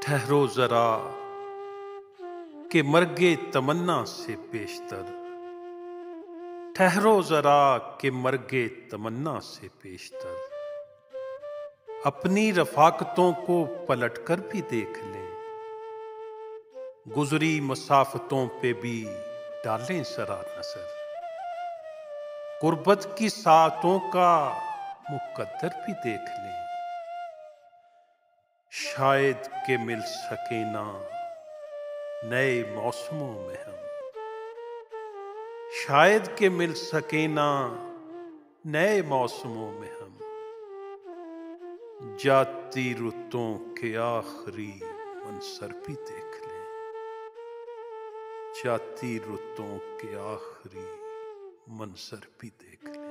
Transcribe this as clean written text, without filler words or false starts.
ठहरो जरा कि मर्गे तमन्ना से पेशतर। ठहरो जरा कि मर्गे तमन्ना से पेशतर। अपनी रफाकतों को पलटकर भी देख लें। गुजरी मसाफतों पे भी डालें जरा नजर। गुर्बत की सातों का मुकद्दर भी देख लें। शायद के मिल सके ना नए मौसमों में हम। शायद के मिल सके ना नए मौसमों में हम। जाती रुतों के आखिरी मंजर भी देख लें। जाती रुतों के आखिरी मंजर भी देख लें।